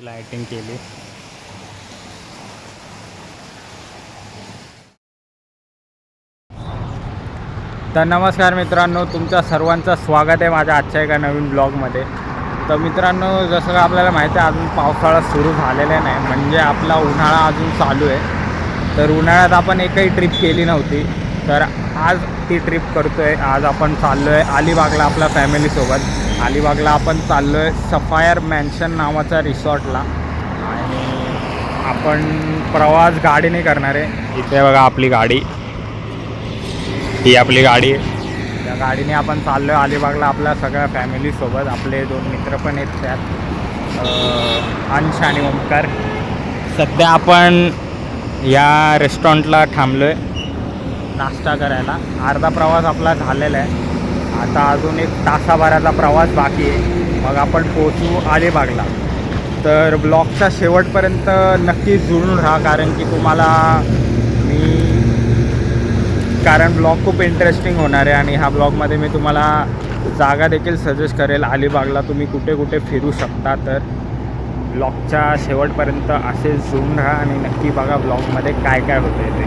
Lighting केली. तर नमस्कार मित्रांनो, तुमच्या सर्वांचं स्वागत आहे माझ्या आजच्या एका नवीन ब्लॉगमध्ये. तर मित्रांनो, जसं का आपल्याला माहिती आहे अजून पावसाळा सुरू झालेला नाही, म्हणजे आपला उन्हाळा अजून चालू आहे. तर उन्हाळ्यात आपण एकही ट्रिप केली नव्हती, तर आज ती ट्रिप करतो आहे. आज आपण चाललो आहे अलिबागला आपल्या फॅमिलीसोबत. अलिबागला आपण चाललो आहे सफायर मॅन्शन नावाच्या रिसॉर्टला आणि आपण प्रवास गाडीने करणार आहे. इथे बघा आपली गाडी, ही आपली गाडी आहे. त्या गाडीने आपण चाललो आहे अलिबागला आपल्या सगळ्या फॅमिलीसोबत. आपले 2 मित्र पण आहेत त्यात, अंश आणि ओमकार. सध्या आपण या रेस्टॉरंटला थांबलो आहे नाश्ता करायला. अर्धा प्रवास आपला झालेला आहे, आता अजून 1 तासाभराचा प्रवास बाकी आहे, मग आपण पोहोचू अलिबागला. तर ब्लॉगच्या शेवटपर्यंत नक्की जुळून राहा, कारण ब्लॉग खूप इंटरेस्टिंग होणार आहे. आणि ह्या ब्लॉगमध्ये मी तुम्हाला जागा देखील सजेस्ट करेल अलिबागला तुम्ही कुठे कुठे फिरू शकता. तर ब्लॉगच्या शेवटपर्यंत असे जुळून राहा आणि नक्की बघा ब्लॉगमध्ये काय काय होतं आहे ते.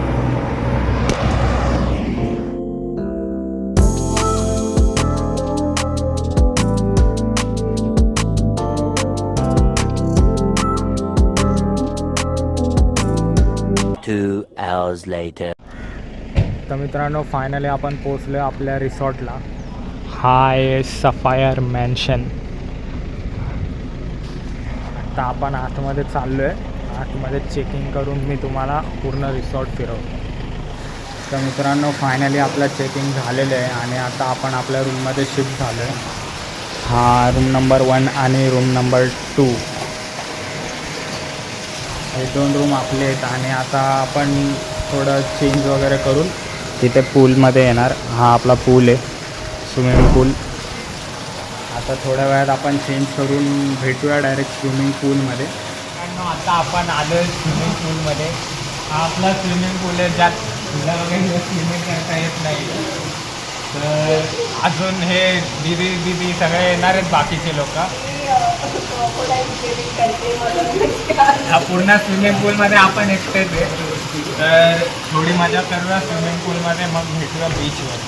तर मित्रांनो, फायनली आपण पोचलो आपल्या रिसॉर्टला. हा आहे सफायर मॅन्शन. आता आपण आतमध्ये चाललो आहे, आतमध्ये चेकिंग करून मी तुम्हाला पूर्ण रिसॉर्ट फिरवतो. तर मित्रांनो, फायनली आपलं चेकिंग झालेलं आहे आणि आता आपण आपल्या रूममध्ये शिफ्ट झालो आहे. हा रूम नंबर 1 आणि रूम नंबर 2 हे 2 रूम आपले आहेत. आणि आता आपण थोडं चेंज वगैरे करून तिथे पूलमध्ये येणार. हा आपला पूल आहे, स्विमिंग पूल. आता थोड्या वेळात आपण चेंज करून भेटूया डायरेक्ट स्विमिंग पूलमध्ये. आता आपण आलो आहे स्विमिंग पूलमध्ये. हा आपला स्विमिंग पूल आहे ज्यात तुला वगैरे स्विमिंग करता येत नाही. तर अजून हे दीदी सगळे येणार आहेत बाकीचे लोक. हा पूर्ण स्विमिंग पूलमध्ये आपण एकटेच आहे. तर थोडी मजा करूया स्विमिंग पूलमध्ये, मग भेटूया बीचवर.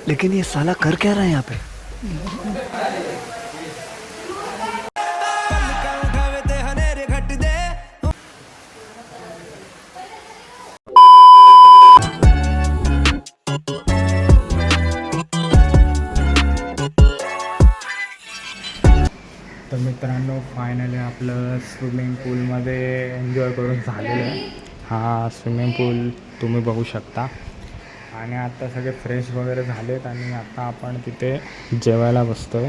लेकिन ये साला कर क्या रहा है यहाँ पे? तर मित्रांनो, फायनली आपलं स्विमिंग पूलमध्ये एन्जॉय करून झालेलं आहे. हा स्विमिंग पूल तुम्ही बघू शकता. आणि आता सगळे फ्रेश वगैरे झालेत आणि आता आपण तिथे जेवायला बसतो आहे.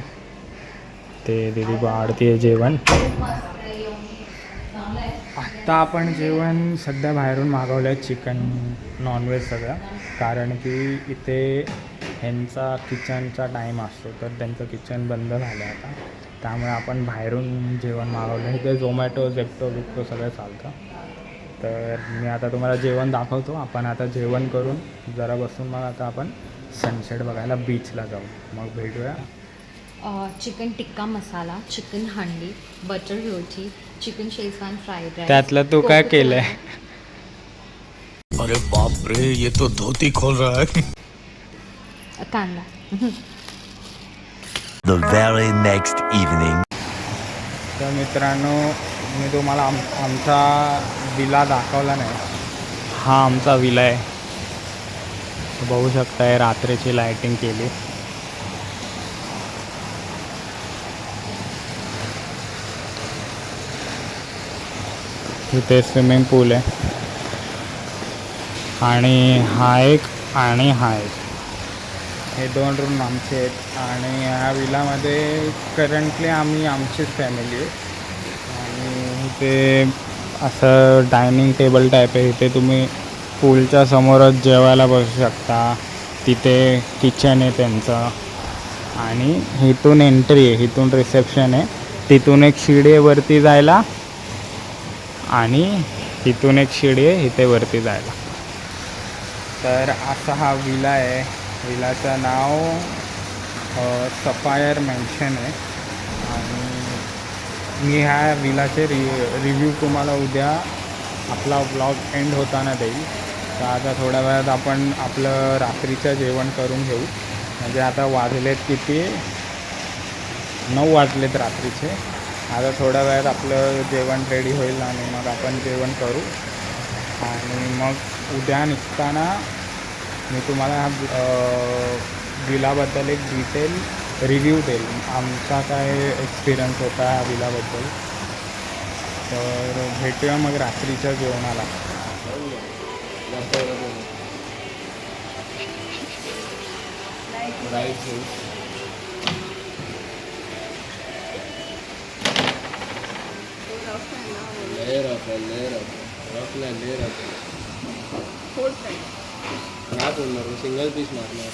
ते दीदी वाढते आहे जेवण. आत्ता आपण जेवण सध्या बाहेरून मागवलं आहे, चिकन नॉनव्हेज सगळं. कारण की इथे ह्यांचा किचनचा टाईम असतो, तर त्यांचं किचन बंद झालं आहे आता, त्यामुळे आपण बाहेरून जेवण मागवलं आहे. इथे झोमॅटो झेप्टो बिप्टो सगळं चालतं. तर मी आता तुम्हाला जेवण दाखवतो. आपण आता जेवण करून जरा बसून मग आता आपण सनसेट बघायला बीचला जाऊ, मग भेटूया. चिकन टिक्का मसाला, चिकन हंडी, बटर रोटी, चिकन शेजवान फ्राईड राईस. त्यातलं तू काय केलंय? अरे बाप रे, ये तो धोती खोल रहा है. कांदा. The very next evening. तर मित्रांनो, मी तुम्हाला आमचा विला दाखवला नाही. हा आमचा विला आहे, बघू शकताय. रात्रीची लाईटिंग केली. इथे स्विमिंग पूल आहे आणि हा एक आणि हा एक, हे 2 रूम आमचे आहेत. आणि ह्या विलामध्ये करंटली आम्ही आमचीच फॅमिली आहे. आणि इथे असं डायनिंग टेबल टाईप आहे. इथे तुम्ही पूलच्या समोरच जेवायला बसू शकता. तिथे किचन आहे त्यांचं आणि इथून एंट्री आहे, इथून रिसेप्शन आहे. तिथून एक शिडी आहे वरती जायला आणि इथून एक शिडी आहे इथे वरती जायला. तर असा हा विला आहे. विलाचं नाव सफायर मेन्शन आहे आणि मी ह्या विलाचे रिव्ह्यू तुम्हाला उद्या आपला ब्लॉग एंड होताना देईल. तर आता थोड्या वेळात आपण आपलं रात्रीचं जेवण करून घेऊ. म्हणजे आता वाजलेत किती, 9 वाजलेत रात्रीचे. आता थोड्या वेळात आपलं जेवण रेडी होईल आणि मग आपण जेवण करू आणि मग उद्या निघताना मी तुम्हाला विलाबद्दल एक डिटेल रिव्ह्यू देईल, आमचा काय एक्सपिरियन्स होता ह्या विलाबद्दल. तर भेटूया मग रात्रीच्या जेवणाला. सिंगल पीस मारणार.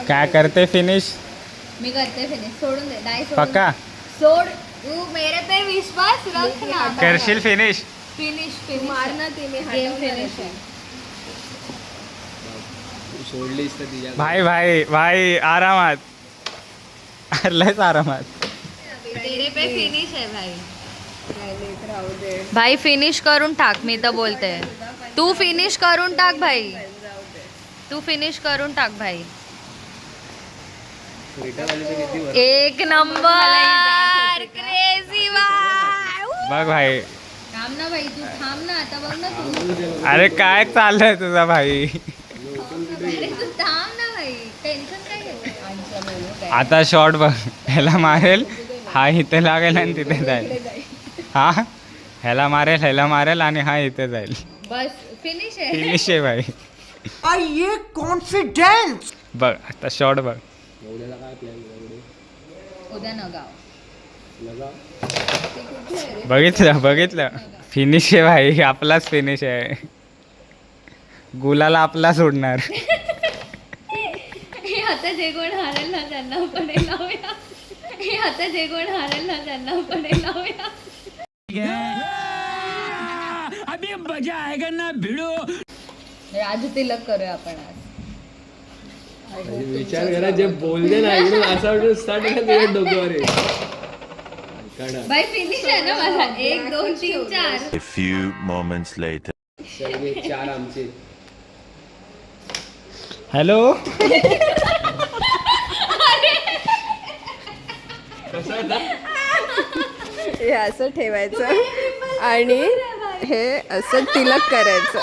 काय करते फिनिश? मी करते फिनिश. सोडून दे, नाही पक्का सोड. तू मेरे पे विश्वास रख ना. करशील फिनिश? फिनिश मारना ते. मी गेम फिनिश आहे. सोडलीस तर तिच्या भाई भाई भाई आरामात, लयच आरामात. तेरे पे फिनिश आहे भाई. भाई फिनिश करून टाक. मी तर बोलते तू फिनिश करून टाक भाई. तू फिनिश करून टाक भाई. एक नंबर क्रेझी बाय. बघ भाई, थांब ना भाई, तू थांब ना. आता बघ ना तू. अरे काय चाललंय तुझा भाई? अरे तू थांब ना भाई. टेन्शन काय घ्यायचं. आता शॉर्ट बघ, ह्याला मारेल, हा इथे लागेल आणि तिथे जाईल. हा ह्याला मारेल आणि हा इथे जाईल. बस फिनिश आहे. फिनिश आहे भाई. ये कॉन्फिडेंस. बघ आता शॉर्ट बघ. उद्याला काय प्लॅन? उद्या नगाव. बघितलं फिनिश आहे भाई, आपलाच फिनिश आहे. गुलाला आपला सोडणार. हे आता जे कोण हारेल ना त्यांना पण हे लावूया. हे आता जे कोण हारेल ना त्यांना पण हे लावूया. अभी मजा आएगा ना भिड़ो. राजू तिलक करूया आपण आज. विचार करा, जे बोलते ना एकदम असं वाटतं स्टार्ट का तुझ्या डोक्यावर बाई फिनिश आहे ना माझा. 1 2 3 4. A few moments later. सगळे 4 आमचे. हॅलो. हे असं ठेवायचं आणि हे असं तिलक करायचं.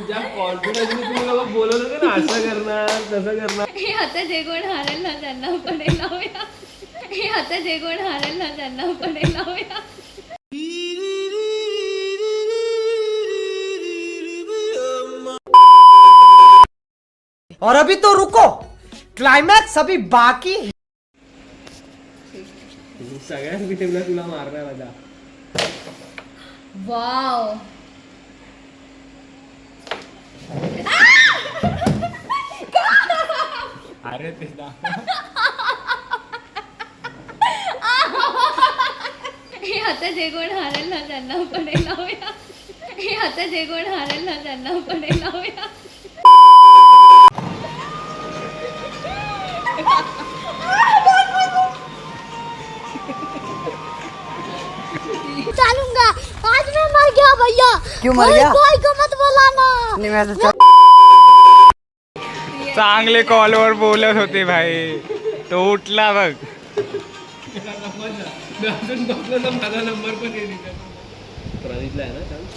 ज्या कॉन्फिडन्सने तुम्ही लोक बोलत होते ना, असं करणार तसं करणार. हे आता जे कोण हारेल ना त्यांना पण हे लावूया. हे आता जे कोण हारेल ना त्यांना पण हे लावूया. और अभी तो रुको, क्लाइमैक्स अभी बाकी है. सगळ्याच विटेबला तुला मारणार माझा. वाव. अरे ते हे आता जे कोण हारेल ना त्यांना पण हे लावूया. हे आता जे कोण हारेल ना त्यांना पण हे लावूया. चलूंगा. आज मैं मर गया भैया. क्यों मर गया? कोई को मत बुलाना. नहीं मैं तो चांगले कॉलवर बोलत होते भाई, तो उठला बघ. अजून बघलं तर माझा नंबर पण येईल. प्रणीतला आहे ना चान्स.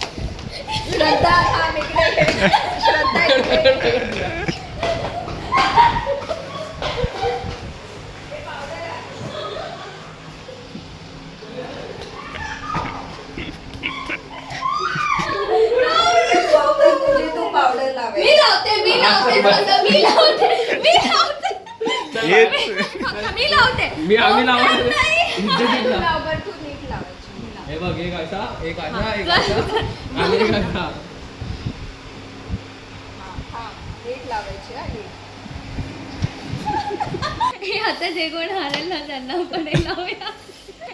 श्रद्धा थांब इकडे. श्रद्धा इकडे. आम्ही लावणार. लाव, तू नीट लावायची. हे बघ, एक असा, एक असा, एक असा आणि एक असा. हा, नीट लावायची हा, नीट. हे आता जे कोण हारेल ना त्यांना आपण हे लावूया.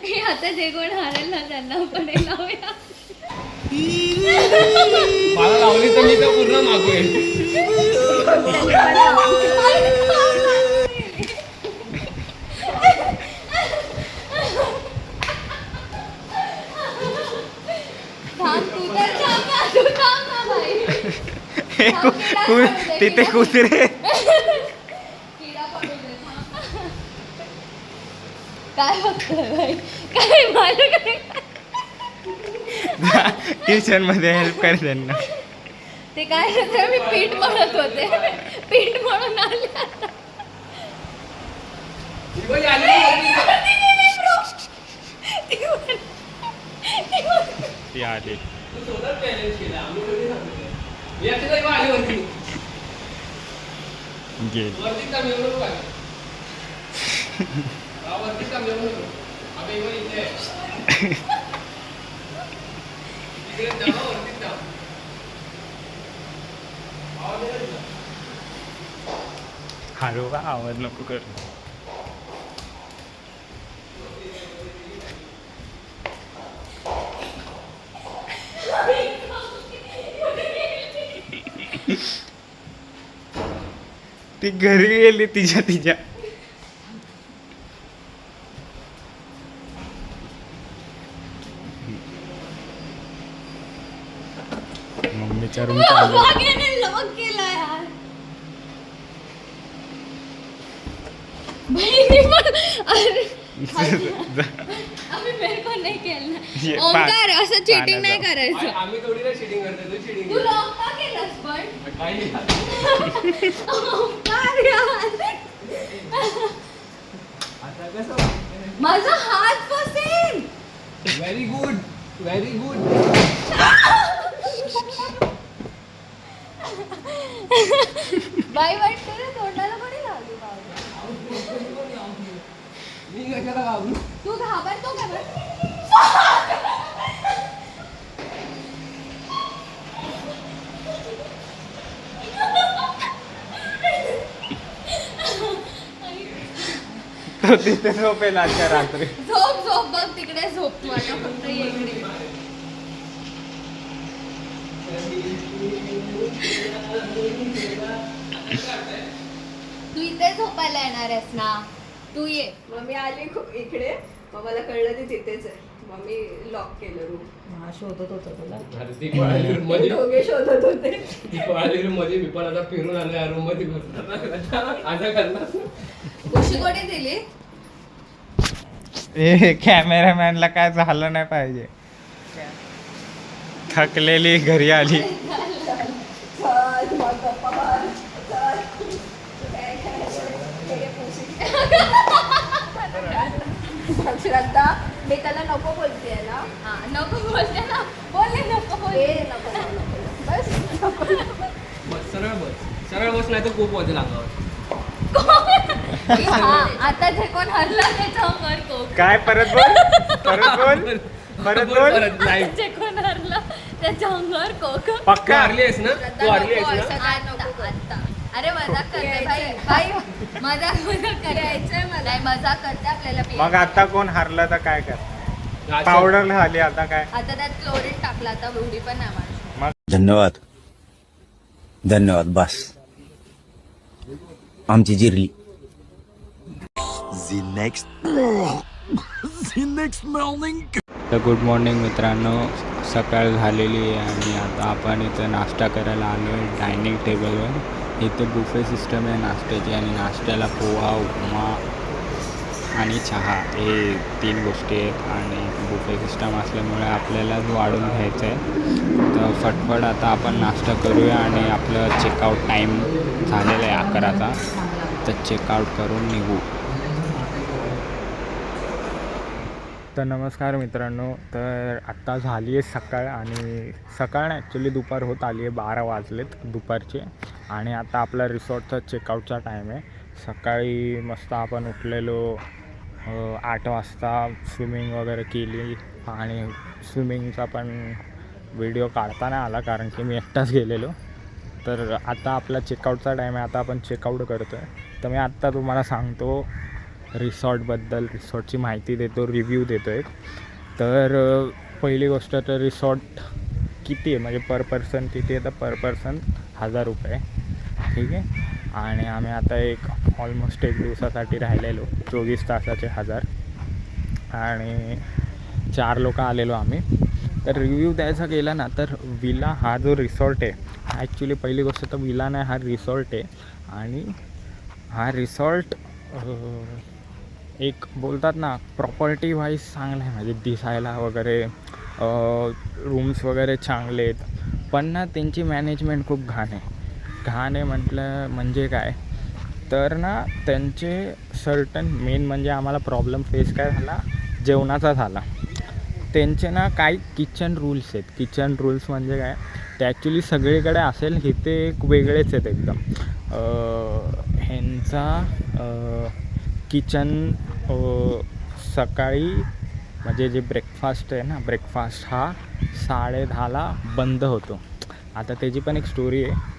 हे आता जे कोण हारेल ना त्यांना आपण हे लावूया. मला लावली तर मी तर पूर्ण मागू येईल. थांब, तू तर थांब ना, तू थांब ना बाई. तिथे कुत्रे. किडा पडू दे, थांब. काय बघतोय बाई? काय मला काय ट्युशन मध्ये हेल्प कर त्यांना. ते काय होतं, मी पीठ मळत होते. पीठ मळून आले आता. ही बघ, आली बघ, वरती. ती आली. तू स्वतःच challenge केलं, आम्ही थोडी सांगितलं. मी अशी नाही बघ, आली वरती. गेली. वरतीच काम येऊ नको आली. हा, वरतीच काम येऊ नको. अबे, ही बघ, इथे आहे. इकडे जा, वरतीच जा. आवाज येतो तुझा? हळू का आवाज नको कर. ती घरी गेली तिच्या मम्मीच्या रूम वाघेने लॉक केला यार. बहिणी पण अरे आम्ही मेरे को नाही ये केलं. ओंकार असं चिटिंग नाही पाण्याचं. करायचं. आम्ही थोडी ना cheating करतो, तू cheating तू करतो. लॉक का केलंस पण? काही ओंकार यार. आता कसं माझा हात फसेल. Very good, very good. बाई वाटते रे, तोंडाला कोणी लावली बाबा? मी कशाला घाबरू? तू घाबरतो का बरं? तो तिथे झोपेल आजच्या रात्री. झोप झोप बघ तिकडे झोप तू आता फक्त ये इकडे. तू इथे झोपायला येणार आहेस ना, तू ये. मग मी आली खूप इकडे, मग मला कळलं ती तिथेच आहे. मग मी लॉक केलं रूम. अरे ती पळाली room मध्ये. दोघे शोधत होते. ती पळाली room मध्ये, मी पण आता फिरून आलो या रूम मध्ये घुसणार. आता करणार. उशी कोणी दिली? ए कॅमेरामॅनला काय झालं नाही पाहिजे. थकलेली घरी आली. चल, मग गप्पा मार. चल. काय करायचं? हे पुशी. श्रद्धा, मी त्याला नको बोलतेय ना. हा, नको बोलते ना, बोलले नको बोलले. हे नको नको. बस नको. बस, सरळ बस नाही तर खूप वाजेल अंगावर. हा, आता जे कोण हरला त्याच्यावर कोक. काय परत बोल. परत नाही. जे कोण हरला त्याच्या अंगावर कोक. तू पक्का. हारली आहेस ना, तू हारली आहेस ना. आता अरे मजाक करते भाई भाई, मजाक यायचंय मला. नाही मजाक करते आपल्याला मग आता कोण हारला तर काय कर. अच्छा. पावडर झाली आता काय. आता त्यात क्लोरीन टाकला, आता उडी पण नाही मारू. धन्यवाद धन्यवाद बस आमची जिरली. तर गुड मॉर्निंग मित्रांनो, सकाळ झालेली आहे आणि आता आपण इथं नाश्ता करायला आलो आहे डायनिंग टेबलवर. इथे बुफे सिस्टम आहे नाश्त्याची आणि नाश्त्याला पोहा, उपमा आणि चहा हे 3 गोष्टी आहेत आणि बुफे सिस्टम असल्यामुळे आपल्याला वाढून घ्यायचं आहे. तर फटफट आता आपण नाश्ता करूया आणि आपलं चेकआउट टाईम झालेला आहे 11चा, तर चेकआउट करून निघू. तर नमस्कार मित्रांनो, तर आत्ता झाली आहे सकाळ आणि सकाळ नाही ॲक्च्युली दुपार होत आली आहे, 12 वाजलेत दुपारचे आणि आता आपला रिसॉर्टचा चेकआउटचा टाईम आहे. सकाळी मस्त आपण उठलेलो 8 वाजता स्विमिंग वगैरे केली आणि स्विमिंगचा पण व्हिडिओ काढता नाही आला कारण की मी एकटाच गेलेलो. तर आता आपला चेकआउटचा टाईम आहे, आता आपण चेकआउट करतो आहे. तर मी आत्ता तुम्हाला सांगतो रिसॉर्टबद्दल, रिसॉर्टची माहिती देतो, रिव्ह्यू देतो आहे. तर पहिली गोष्ट तर रिसॉर्ट किती आहे म्हणजे पर पर्सन किती आहे, तर पर पर्सन 1000 रुपये, ठीक आहे. आणि आम्ही आता ऑलमोस्ट 1 दिवसासाठी राहिलेलो, 24 तासाचे 1000 आणि 4 लोक आलेलो आम्ही. तर रिव्ह्यू द्यायचा गेला ना तर विला हा जो रिसॉर्ट आहे, ॲक्च्युली पहिली गोष्ट तर विला नाही, हा रिसॉर्ट आहे. आणि हा रिसॉर्ट एक बोलतात ना प्रॉपर्टी वाईज चांगला आहे, म्हणजे दिसायला वगैरे रूम्स वगैरे चांगले आहेत. पण ना त्यांची मॅनेजमेंट खूप घाण आहे म्हटलं म्हणजे काय तर ना त्यांचे सर्टन मेन म्हणजे आम्हाला प्रॉब्लेम फेस काय झाला, जेवणाचा झाला. त्यांचे ना काही किचन रूल्स आहेत. किचन रूल्स म्हणजे काय ते ॲक्च्युली सगळीकडे असेल, इथे एक वेगळेच आहेत एकदम. ह्यांचा किचन सकाळी म्हणजे जे ब्रेकफास्ट आहे ना, ब्रेकफास्ट हा 10:30ला बंद होतो. आता त्याची पण एक स्टोरी आहे.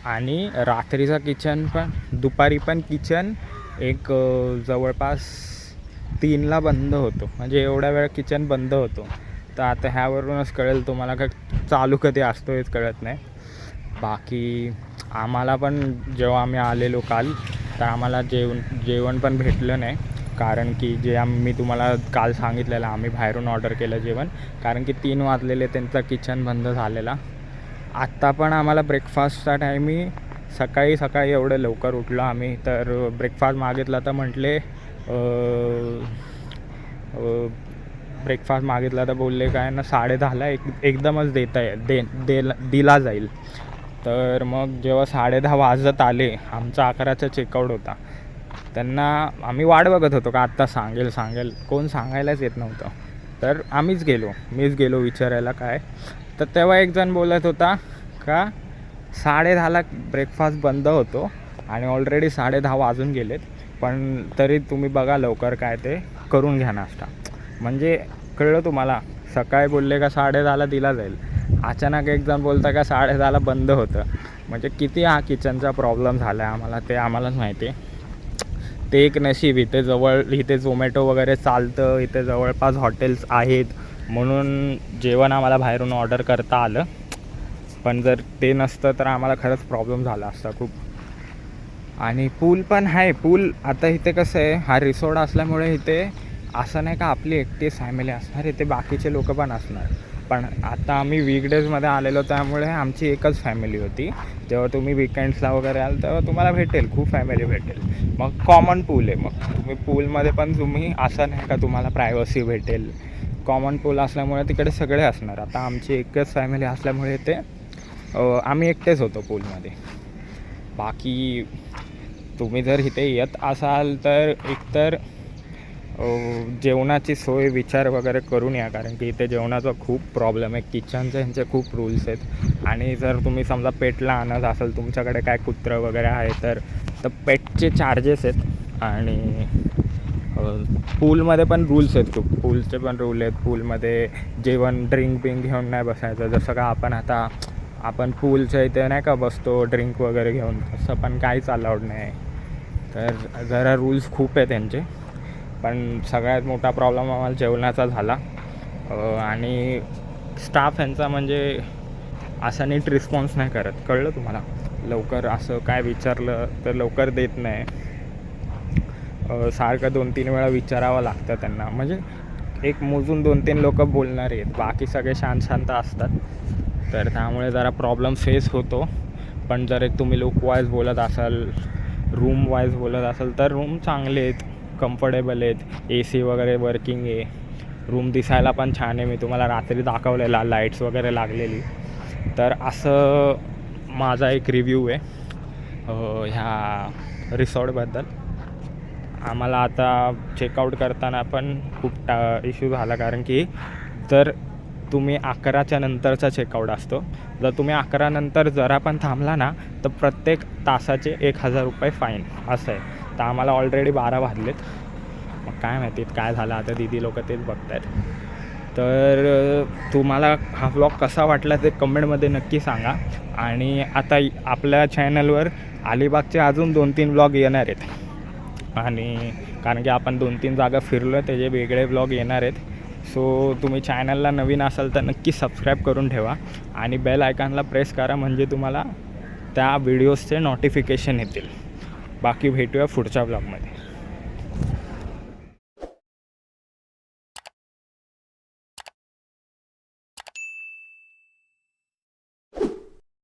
आणि रात्रीचा किचन पण, दुपारी पण किचन एक जवळपास 3ला बंद होतो, म्हणजे एवढ्या वेळ किचन बंद होतो. तर आता ह्यावरूनच कळेल तुम्हाला का चालू कधी असतो हेच कळत नाही. बाकी आम्हाला पण जेव्हा आम्ही आलेलो काल तर आम्हाला जेवण पण भेटलं नाही, कारण की मी तुम्हाला काल सांगितलेलं आम्ही बाहेरून ऑर्डर केलं जेवण, कारण की 3 वाजलेले त्यांचा किचन बंद झालेला. आत्ता पण आम्हाला ब्रेकफास्टचा टायमी सकाळी एवढं लवकर उठलो आम्ही, तर ब्रेकफास्ट मागितला तर म्हटले ब्रेकफास्ट मागितला तर बोलले काय ना 10:30ला एकदमच दिला जाईल. तर मग जेव्हा 10:30 वाजत आले, आमचा 11चा चेकआउट होता, त्यांना आम्ही वाट बघत होतो का आत्ता सांगेल कोण सांगायलाच येत नव्हतं. तर मीच गेलो विचारायला काय. तर तेव्हा एक जण बोलत होता का 10:30ला ब्रेकफास्ट बंद होतो आणि ऑलरेडी 10:30 वाजून गेलेत, पण तरी तुम्ही बघा लवकर काय ते करून घ्या नाश्ता. म्हणजे कळलं तुम्हाला, सकाळी बोलले का 10:30ला दिला जाईल, अचानक एक जण बोलता का 10:30ला बंद होतं. म्हणजे किती हा किचनचा प्रॉब्लेम झाला आहे आम्हाला, ते आम्हालाच माहिती आहे. ते एक नशीब इथे झोमॅटो वगैरे चालतं, इथे जवळपास हॉटेल्स आहेत म्हणून जेवण आम्हाला बाहेरून ऑर्डर करता आलं. पण जर ते नसतं तर आम्हाला खरंच प्रॉब्लेम झाला असता खूप. आणि पूल पण आहे. पूल आता इथे कसं आहे, हा रिसॉर्ट असल्यामुळे इथे असं नाही का आपली एकटीच फॅमिली असणार, इथे बाकीचे लोक पण असणार. पण आता आम्ही वीकडेजमध्ये आलेलो त्यामुळे आमची एकच फॅमिली होती. जेव्हा तुम्ही विकेंड्सला वगैरे आल तेव्हा तुम्हाला भेटेल, खूप फॅमिली भेटेल. मग कॉमन पूल आहे, मग तुम्ही पूलमध्ये पण तुम्ही असं नाही का तुम्हाला प्रायव्हसी भेटेल. कॉमन पूल असल्यामुळे तिकडे सगळे असणार. आता आमची एकच फॅमिली असल्यामुळे ते आम्ही एकटेच होतो पूलमध्ये. बाकी तुम्ही जर इथे येत असाल तर एकतर जेवणाची सोय विचार वगैरे करून या, कारण की इथे जेवणाचा खूप प्रॉब्लेम आहे. किचनचे ह्यांचे खूप रूल्स आहेत. आणि जर तुम्ही समजा पेटला आणत असाल, तुमच्याकडे काय कुत्रं वगैरे आहे तर पेटचे चार्जेस आहेत. आणि पूलमध्ये पण रूल्स आहेत खूप, पूलचे पण रूल आहेत. पूलमध्ये जेवण ड्रिंक घेऊन नाही बसायचं. जसं का आपण पूलच्या इथे नाही का बसतो ड्रिंक वगैरे घेऊन, तसं पण काहीच अलाउड नाही. तर जरा रूल्स खूप आहे त्यांचे. पण सगळ्यात मोठा प्रॉब्लेम आम्हाला जेवणाचा झाला. आणि स्टाफ यांचा म्हणजे असा नीट रिस्पॉन्स नाही करत, कळलं तुम्हाला. लवकर असं काय विचारलं तर लवकर देत नाही. सारखं 2-3 वेळा विचारावं लागतं त्यांना. म्हणजे एक मोजून 2-3 लोक बोलणारे आहेत, बाकी सगळे शांत असतात. तर त्यामुळे जरा प्रॉब्लेम फेस होतो. पण जर एक तुम्ही लुक वाईज बोलत असाल, रूम वाईज बोलत असाल तर रूम चांगले आहेत, कम्फर्टेबल आहेत, AC वगैरे वर्किंग आहे. रूम दिसायला पण छान आहे, मी तुम्हाला रात्री दाखवलेला लाईट्स वगैरे लागलेली. तर असं माझा एक रिव्ह्यू आहे ह्या रिसॉर्टबद्दल. आम्हाला आता चेकआउट करताना पण खूप इश्यू झाला, कारण की जर तुम्ही 11च्या नंतरचा चेकआउट असतो, जर तुम्ही 11 नंतर जरा पण थांबला ना तर प्रत्येक तासाचे 1000 रुपये फाईन असं आहे. तर आम्हाला ऑलरेडी 12 वाजलेत काय माहिती काय झालं, आता दीदी लोक तेच बघतायत. तर तुम्हाला हा व्लॉग कसा वाटला ते कमेंटमध्ये नक्की सांगा. आणि आता आपल्या चॅनलवर अलिबागचे अजून 2-3 व्लॉग येणार आहेत, आणि कारण की आपण 2-3 जागा फिरलो त्याचे वेगळे व्लॉग येणार आहेत. सो तुम्ही चॅनलला नवीन असाल तर नक्की सबस्क्राईब करून ठेवा आणि बेल आयकॉनला प्रेस करा, म्हणजे तुम्हाला त्या व्हिडिओजचे नोटिफिकेशन येतील. बाकी भेटूया पुढच्या व्लॉगमध्ये.